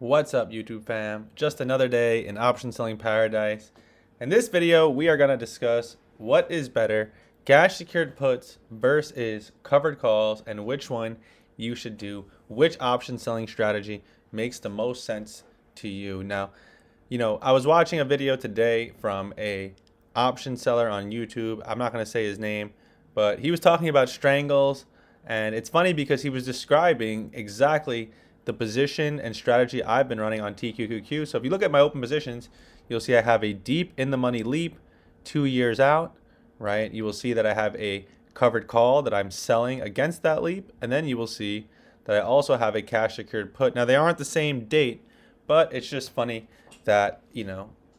What's up, YouTube fam? Just another day in option selling paradise. In this video, we are going to discuss what is better, cash secured puts versus covered calls, and which one you should do, which option selling strategy makes the most sense to you. Now, I was watching a video today from a option seller on YouTube. I'm not going to say his name, but he was talking about strangles, and it's funny because he was describing exactly the position and strategy I've been running on TQQQ. So if you look at my open positions, you'll see I have a deep in the money leap 2 years out, right? You will see that I have a covered call that I'm selling against that leap. And then you will see that I also have a cash secured put. Now they aren't the same date, but it's just funny that,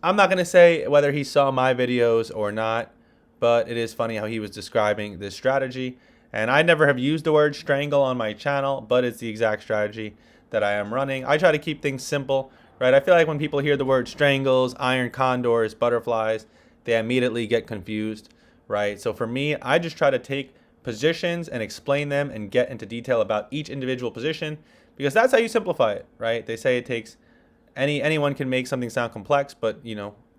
I'm not going to say whether he saw my videos or not, but it is funny how he was describing this strategy. And I never have used the word strangle on my channel, but it's the exact strategy that I am running. I try to keep things simple, right? I feel like when people hear the word strangles, iron condors, butterflies, they immediately get confused, right? So for me, I just try to take positions and explain them and get into detail about each individual position, because that's how you simplify it, right? They say it takes anyone can make something sound complex, but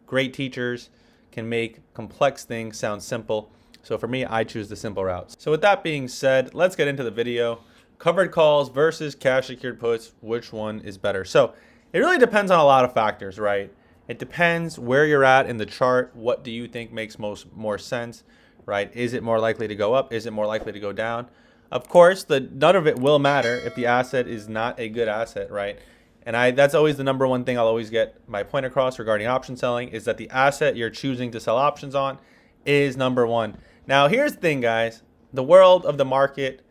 great teachers can make complex things sound simple. So for me, I choose the simple routes. So with that being said, let's get into the video. Covered calls versus cash secured puts, which one is better? So it really depends on a lot of factors, right? It depends where you're at in the chart. What do you think makes more sense, right? Is it more likely to go up? Is it more likely to go down? Of course, none of it will matter if the asset is not a good asset, right? And that's always the number one thing I'll always get my point across regarding option selling, is that the asset you're choosing to sell options on is number one. Now, here's the thing, guys. The world of the market,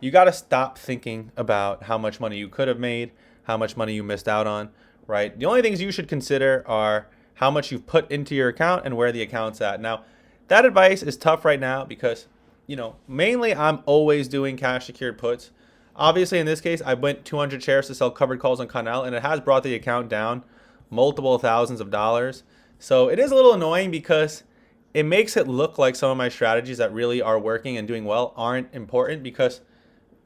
you got to stop thinking about how much money you could have made, how much money you missed out on, right? The only things you should consider are how much you've put into your account and where the account's at. Now, that advice is tough right now because, mainly I'm always doing cash secured puts. Obviously, in this case, I went 200 shares to sell covered calls on Connell, and it has brought the account down multiple thousands of dollars. So it is a little annoying because it makes it look like some of my strategies that really are working and doing well aren't important, because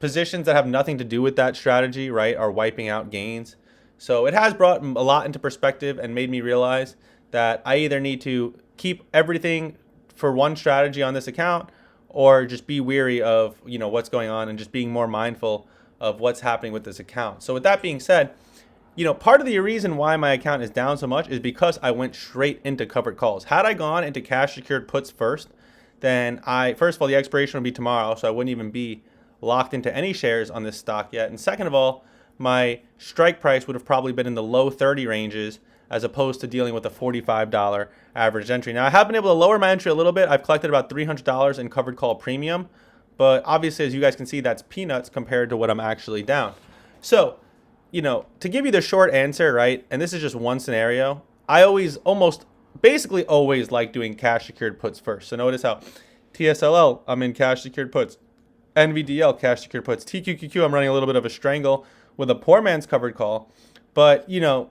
positions that have nothing to do with that strategy, right, are wiping out gains. So it has brought a lot into perspective and made me realize that I either need to keep everything for one strategy on this account, or just be weary of what's going on and just being more mindful of what's happening with this account. So with that being said, part of the reason why my account is down so much is because I went straight into covered calls. Had I gone into cash secured puts first, then first of all, the expiration would be tomorrow, so I wouldn't even be locked into any shares on this stock yet. And second of all, my strike price would have probably been in the low 30 ranges as opposed to dealing with a $45 average entry. Now, I have been able to lower my entry a little bit. I've collected about $300 in covered call premium, but obviously, as you guys can see, that's peanuts compared to what I'm actually down. So, to give you the short answer, right, and this is just one scenario, I basically always like doing cash secured puts first. So notice how TSLL, I'm in cash secured puts. NVDL, cash secured puts. TQQQ, I'm running a little bit of a strangle with a poor man's covered call. But, when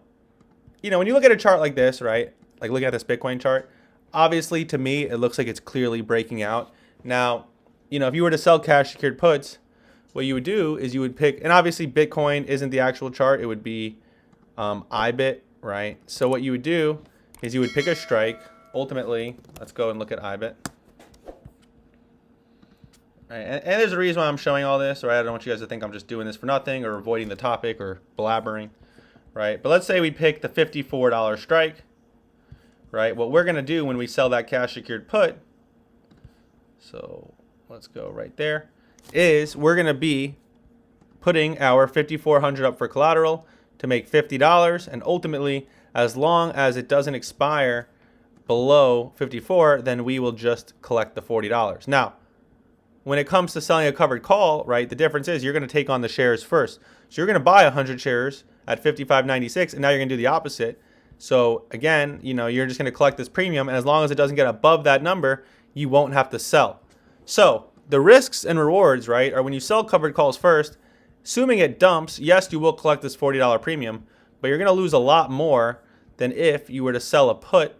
you look at a chart like this, right, like looking at this Bitcoin chart, obviously, to me, it looks like it's clearly breaking out. Now, if you were to sell cash secured puts, what you would do is you would pick, and obviously Bitcoin isn't the actual chart, it would be IBIT, right? So what you would do is you would pick a strike. Ultimately, let's go and look at IBIT. Right, and there's a reason why I'm showing all this, right? I don't want you guys to think I'm just doing this for nothing or avoiding the topic or blabbering, right? But let's say we pick the $54 strike, right? What we're going to do when we sell that cash secured put, so let's go right there, is we're going to be putting our 5,400 up for collateral to make $50, and ultimately, as long as it doesn't expire below 54, then we will just collect the $40. Now, when it comes to selling a covered call, right, the difference is you're going to take on the shares first. So you're going to buy 100 shares at 55.96, and now you're going to do the opposite. So again, you're just going to collect this premium, and as long as it doesn't get above that number, you won't have to sell. So the risks and rewards, right, are when you sell covered calls first, assuming it dumps, yes, you will collect this $40 premium, but you're going to lose a lot more than if you were to sell a put,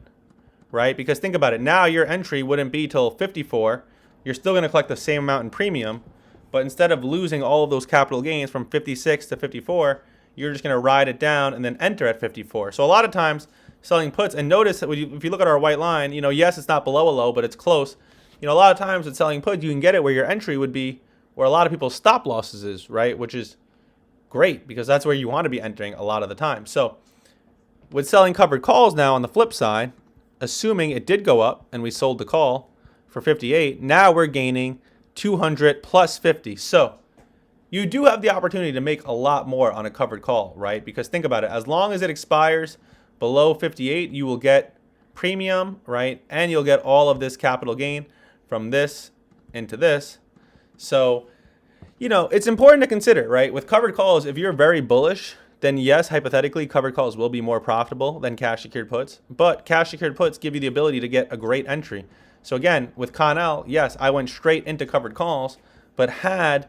right? Because think about it. Now your entry wouldn't be till 54. You're still going to collect the same amount in premium, but instead of losing all of those capital gains from 56 to 54, you're just going to ride it down and then enter at 54. So a lot of times selling puts, and notice that if you look at our white line, yes, it's not below a low, but it's close. A lot of times with selling puts, you can get it where your entry would be where a lot of people's stop losses is, right? Which is great because that's where you want to be entering a lot of the time. So with selling covered calls now on the flip side, assuming it did go up and we sold the call for 58, now we're gaining 200 plus 50. So you do have the opportunity to make a lot more on a covered call, right? Because think about it. As long as it expires below 58, you will get premium, right? And you'll get all of this capital gain from this into this. So, it's important to consider, right? With covered calls, if you're very bullish, then yes, hypothetically, covered calls will be more profitable than cash secured puts. But cash secured puts give you the ability to get a great entry. So again, with Connell, yes, I went straight into covered calls, but had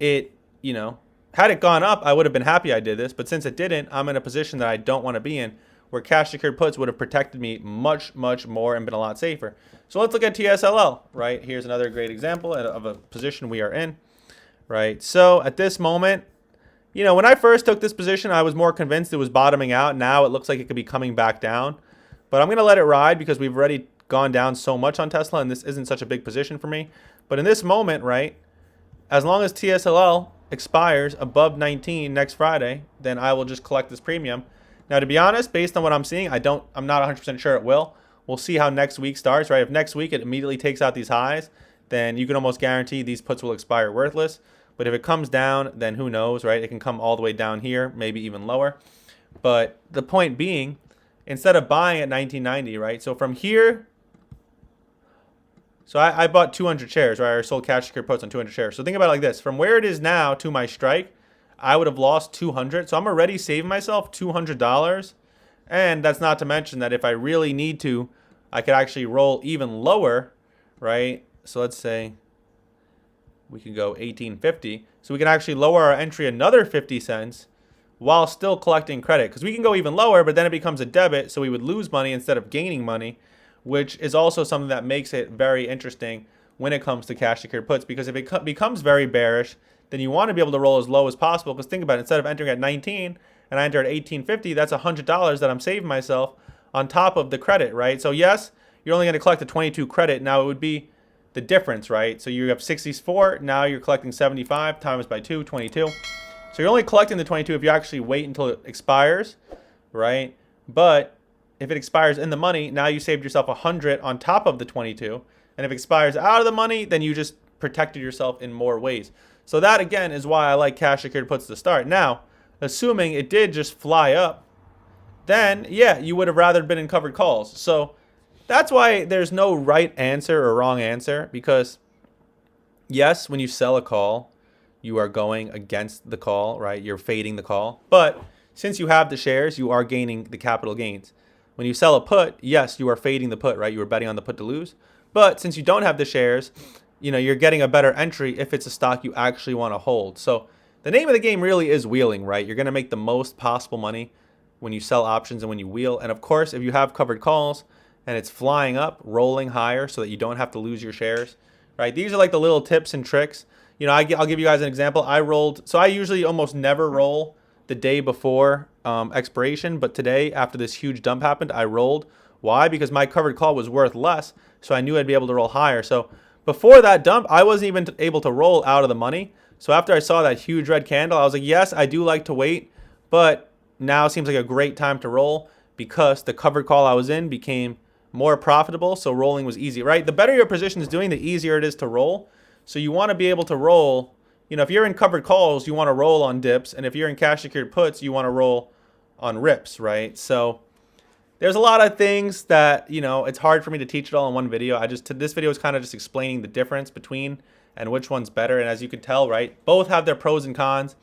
it gone up, I would have been happy I did this. But since it didn't, I'm in a position that I don't want to be in, where cash secured puts would have protected me much, much more and been a lot safer. So let's look at TSLL, right? Here's another great example of a position we are in, right? So at this moment, when I first took this position, I was more convinced it was bottoming out. Now it looks like it could be coming back down. But I'm going to let it ride because we've already gone down so much on Tesla, and this isn't such a big position for me. But in this moment, right, as long as TSLL expires above 19 next Friday, then I will just collect this premium. Now, to be honest, based on what I'm seeing, I'm not 100% sure it will. We'll see how next week starts, right? If next week it immediately takes out these highs, then you can almost guarantee these puts will expire worthless. But if it comes down, then who knows, right? It can come all the way down here, maybe even lower. But the point being, instead of buying at 1990, right? So from here, so I bought 200 shares, right? I sold cash secured puts on 200 shares. So think about it like this. From where it is now to my strike, I would have lost 200. So I'm already saving myself $200. And that's not to mention that if I really need to, I could actually roll even lower, right? So let's say we can go 1850. So we can actually lower our entry another 50 cents while still collecting credit. Because we can go even lower, but then it becomes a debit. So we would lose money instead of gaining money, which is also something that makes it very interesting when it comes to cash secured puts. Because if it becomes very bearish, then you want to be able to roll as low as possible. Because think about it, instead of entering at 19 and I enter at 1850, that's $100 that I'm saving myself on top of the credit, right? So yes, you're only going to collect the 22 credit. Now it would be the difference, right? So you have 64, now you're collecting 75 times by 2, 22. So you're only collecting the 22 if you actually wait until it expires, right? But if it expires in the money, now you saved yourself 100 on top of the 22. And if it expires out of the money, then you just protected yourself in more ways. So that, again, is why I like cash secured puts to start. Now, assuming it did just fly up, then, yeah, you would have rather been in covered calls. So that's why there's no right answer or wrong answer, because, yes, when you sell a call, you are going against the call, right? You're fading the call. But since you have the shares, you are gaining the capital gains. When you sell a put, yes, you are fading the put, right? You are betting on the put to lose. But since you don't have the shares, you're getting a better entry if it's a stock you actually want to hold. So the name of the game really is wheeling, right? You're going to make the most possible money when you sell options and when you wheel. And of course, if you have covered calls and it's flying up, rolling higher so that you don't have to lose your shares, right? These are like the little tips and tricks. I'll give you guys an example. I usually almost never roll the day before expiration, but today, after this huge dump happened, I rolled. Why? Because my covered call was worth less, so I knew I'd be able to roll higher. So before that dump, I wasn't even able to roll out of the money. So after I saw that huge red candle, I was like, yes, I do like to wait, but now seems like a great time to roll because the covered call I was in became more profitable, so rolling was easy, right? The better your position is doing, the easier it is to roll. So you want to be able to roll. If you're in covered calls, you want to roll on dips, and if you're in cash secured puts, you want to roll on rips, right? So there's a lot of things that, it's hard for me to teach it all in one video. This video is kind of just explaining the difference between and which one's better. And as you can tell, right, both have their pros and cons.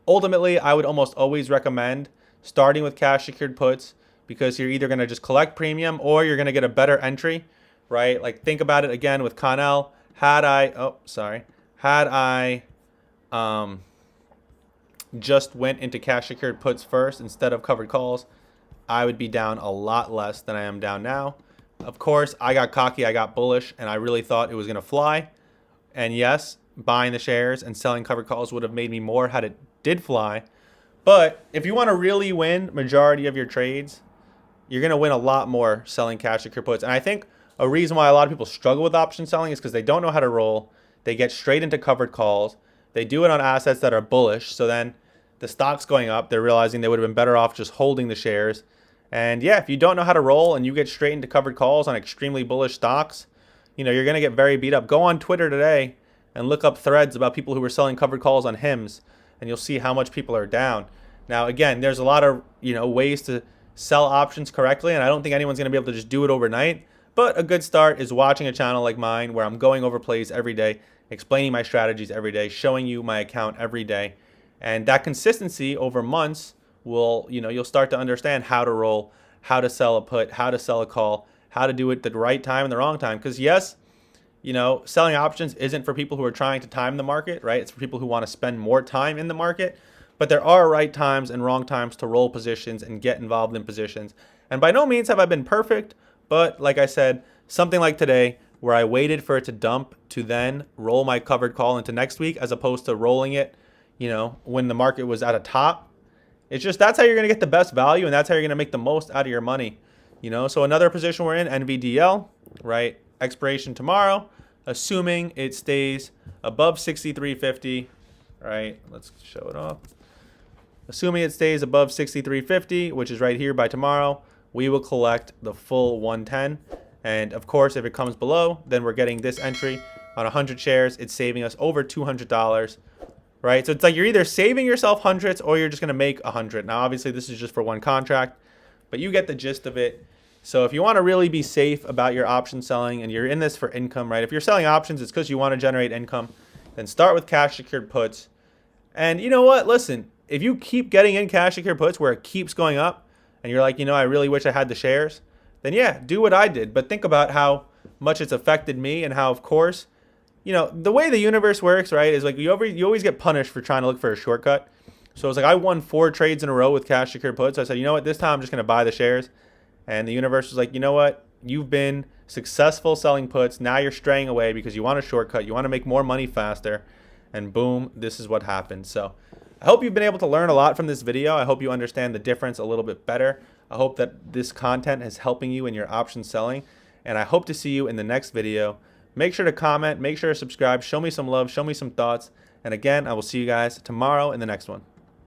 Ultimately, I would almost always recommend starting with cash secured puts because you're either going to just collect premium or you're going to get a better entry, right? Like think about it again with Connell. Had I just went into cash secured puts first instead of covered calls, I would be down a lot less than I am down now. Of course, I got cocky, I got bullish, and I really thought it was going to fly. And yes, buying the shares and selling covered calls would have made me more had it did fly. But if you want to really win majority of your trades, you're going to win a lot more selling cash secured puts. And I think a reason why a lot of people struggle with option selling is because they don't know how to roll. They get straight into covered calls. They do it on assets that are bullish. So then the stock's going up. They're realizing they would have been better off just holding the shares. And yeah, if you don't know how to roll and you get straight into covered calls on extremely bullish stocks, you're going to get very beat up. Go on Twitter today and look up threads about people who were selling covered calls on HIMS, and you'll see how much people are down. Now, again, there's a lot of, ways to sell options correctly, and I don't think anyone's going to be able to just do it overnight. But a good start is watching a channel like mine where I'm going over plays every day, explaining my strategies every day, showing you my account every day. And that consistency over months will, you'll start to understand how to roll, how to sell a put, how to sell a call, how to do it the right time and the wrong time. Because yes, selling options isn't for people who are trying to time the market, right? It's for people who want to spend more time in the market. But there are right times and wrong times to roll positions and get involved in positions. And by no means have I been perfect, but like I said, something like today where I waited for it to dump to then roll my covered call into next week as opposed to rolling it, when the market was at a top. It's just that's how you're going to get the best value, and that's how you're going to make the most out of your money. So another position we're in, NVDL, right? Expiration tomorrow, assuming it stays above 63.50, right? Let's show it off. Assuming it stays above 63.50, which is right here by tomorrow, we will collect the full 110. And of course, if it comes below, then we're getting this entry on 100 shares. It's saving us over $200, right? So it's like you're either saving yourself hundreds or you're just going to make 100. Now, obviously, this is just for one contract, but you get the gist of it. So if you want to really be safe about your option selling and you're in this for income, right? If you're selling options, it's because you want to generate income. Then start with cash secured puts. And you know what? Listen, if you keep getting in cash secured puts where it keeps going up and you're like, I really wish I had the shares, then yeah, do what I did. But think about how much it's affected me and how, of course, the way the universe works, right, is like you always get punished for trying to look for a shortcut. So it's like I won 4 trades in a row with cash secured puts. So I said, what, this time I'm just going to buy the shares. And the universe was like, what, you've been successful selling puts. Now you're straying away because you want a shortcut. You want to make more money faster. And boom, this is what happened. So I hope you've been able to learn a lot from this video. I hope you understand the difference a little bit better. I hope that this content is helping you in your option selling. And I hope to see you in the next video. Make sure to comment. Make sure to subscribe. Show me some love. Show me some thoughts. And again, I will see you guys tomorrow in the next one.